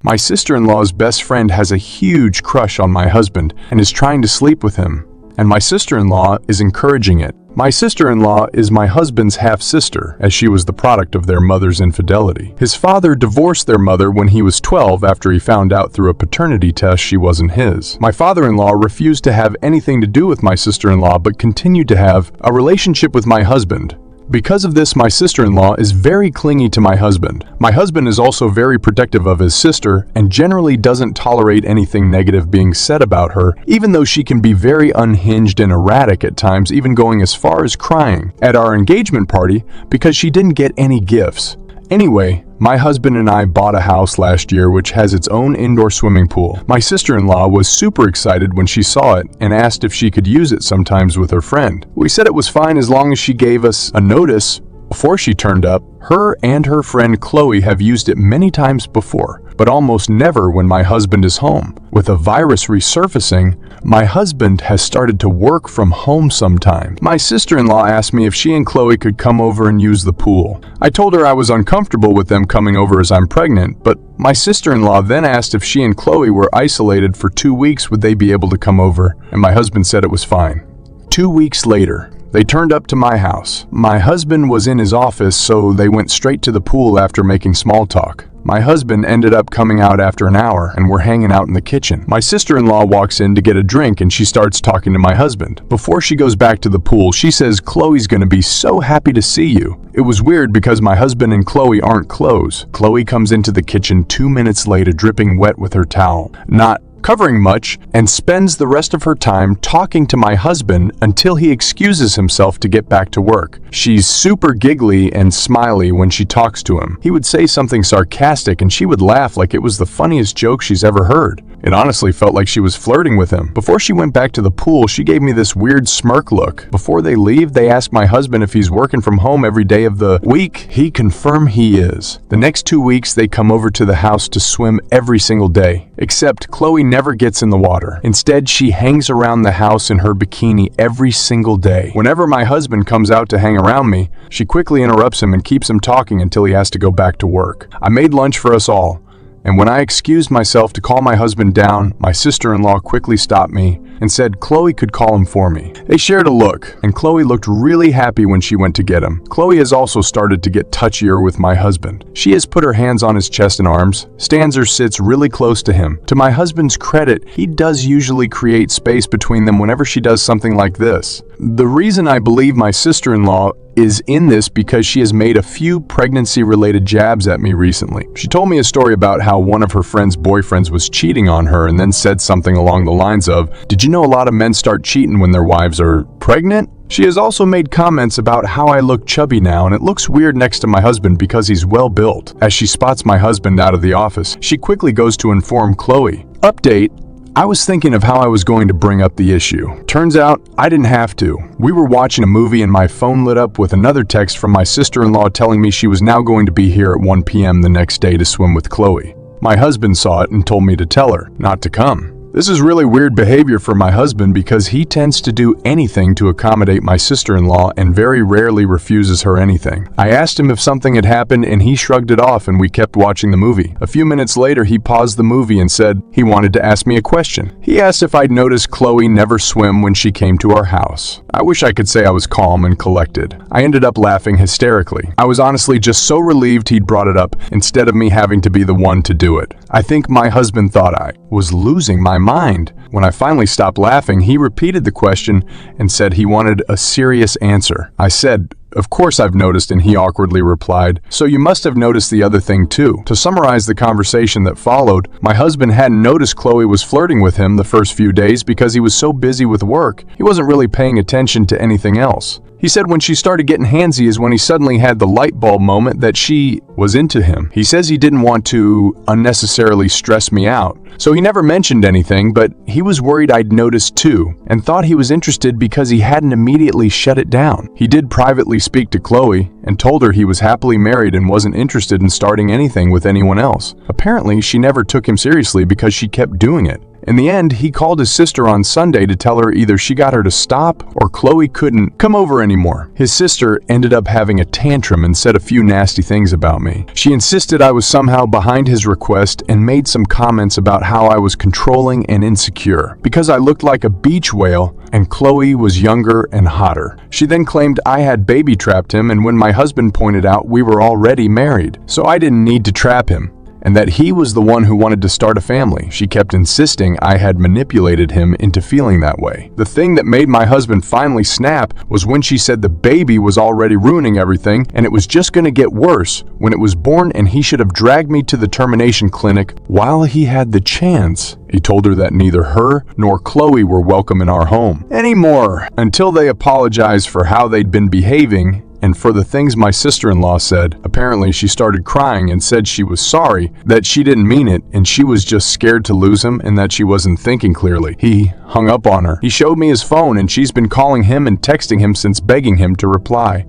My sister-in-law's best friend has a huge crush on my husband and is trying to sleep with him, and my sister-in-law is encouraging it. My sister-in-law is my husband's half-sister, as she was the product of their mother's infidelity. His father divorced their mother when he was 12 after he found out through a paternity test she wasn't his. My father-in-law refused to have anything to do with my sister-in-law but continued to have a relationship with my husband. Because of this, my sister-in-law is very clingy to my husband. My husband is also very protective of his sister and generally doesn't tolerate anything negative being said about her, even though she can be very unhinged and erratic at times, even going as far as crying at our engagement party because she didn't get any gifts. Anyway, my husband and I bought a house last year which has its own indoor swimming pool. My sister-in-law was super excited when she saw it and asked if she could use it sometimes with her friend. We said it was fine as long as she gave us a notice before she turned up. Her and her friend Chloe have used it many times before, but almost never when my husband is home. With a virus resurfacing, my husband has started to work from home sometimes. My sister-in-law asked me if she and Chloe could come over and use the pool. I told her I was uncomfortable with them coming over as I'm pregnant, but my sister-in-law then asked if she and Chloe were isolated for 2 weeks, would they be able to come over, and my husband said it was fine. 2 weeks later, they turned up to my house. My husband was in his office, so they went straight to the pool after making small talk. My husband ended up coming out after an hour and we're hanging out in the kitchen. My sister-in-law walks in to get a drink and she starts talking to my husband. Before she goes back to the pool, she says, "Chloe's gonna be so happy to see you." It was weird because my husband and Chloe aren't close. Chloe comes into the kitchen 2 minutes later dripping wet with her towel, not covering much, and spends the rest of her time talking to my husband until he excuses himself to get back to work. She's super giggly and smiley when she talks to him. He would say something sarcastic and she would laugh like it was the funniest joke she's ever heard. It honestly felt like she was flirting with him. Before she went back to the pool, she gave me this weird smirk look. Before they leave, they ask my husband if he's working from home every day of the week. He confirmed he is. The next 2 weeks, they come over to the house to swim every single day, except Chloe never gets in the water. Instead, she hangs around the house in her bikini every single day. Whenever my husband comes out to hang around me, she quickly interrupts him and keeps him talking until he has to go back to work. I made lunch for us all, and when I excused myself to call my husband down, my sister-in-law quickly stopped me and said Chloe could call him for me. They shared a look, and Chloe looked really happy when she went to get him. Chloe has also started to get touchier with my husband. She has put her hands on his chest and arms, stands or sits really close to him. To my husband's credit, he does usually create space between them whenever she does something like this. The reason I believe my sister-in-law is in this because she has made a few pregnancy-related jabs at me recently. She told me a story about how one of her friend's boyfriends was cheating on her and then said something along the lines of, "Did you know a lot of men start cheating when their wives are pregnant?" She has also made comments about how I look chubby now and it looks weird next to my husband because he's well built. As she spots my husband out of the office, she quickly goes to inform Chloe. Update: I was thinking of how I was going to bring up the issue. Turns out, I didn't have to. We were watching a movie and my phone lit up with another text from my sister-in-law telling me she was now going to be here at 1 p.m. the next day to swim with Chloe. My husband saw it and told me to tell her not to come. This is really weird behavior for my husband because he tends to do anything to accommodate my sister-in-law and very rarely refuses her anything. I asked him if something had happened and he shrugged it off and we kept watching the movie. A few minutes later, he paused the movie and said he wanted to ask me a question. He asked if I'd noticed Chloe never swim when she came to our house. I wish I could say I was calm and collected. I ended up laughing hysterically. I was honestly just so relieved he'd brought it up instead of me having to be the one to do it. I think my husband thought I was losing my mind. When I finally stopped laughing, he repeated the question and said he wanted a serious answer. I said, "Of course I've noticed," and he awkwardly replied, "So you must have noticed the other thing too." To summarize the conversation that followed, my husband hadn't noticed Chloe was flirting with him the first few days because he was so busy with work, he wasn't really paying attention to anything else. He said when she started getting handsy is when he suddenly had the light bulb moment that she was into him. He says he didn't want to unnecessarily stress me out, so he never mentioned anything, but he was worried I'd noticed too, and thought he was interested because he hadn't immediately shut it down. He did privately speak to Chloe and told her he was happily married and wasn't interested in starting anything with anyone else. Apparently, she never took him seriously because she kept doing it. In the end, he called his sister on Sunday to tell her either she got her to stop or Chloe couldn't come over anymore. His sister ended up having a tantrum and said a few nasty things about me. She insisted I was somehow behind his request and made some comments about how I was controlling and insecure because I looked like a beach whale and Chloe was younger and hotter. She then claimed I had baby-trapped him, and when my husband pointed out we were already married, so I didn't need to trap him, and that he was the one who wanted to start a family. She kept insisting I had manipulated him into feeling that way. The thing that made my husband finally snap was when she said the baby was already ruining everything and it was just going to get worse when it was born, and he should have dragged me to the termination clinic while he had the chance. He told her that neither her nor Chloe were welcome in our home anymore until they apologized for how they'd been behaving and for the things my sister-in-law said. Apparently, she started crying and said she was sorry, that she didn't mean it, and she was just scared to lose him and that she wasn't thinking clearly. He hung up on her. He showed me his phone, and she's been calling him and texting him since, begging him to reply.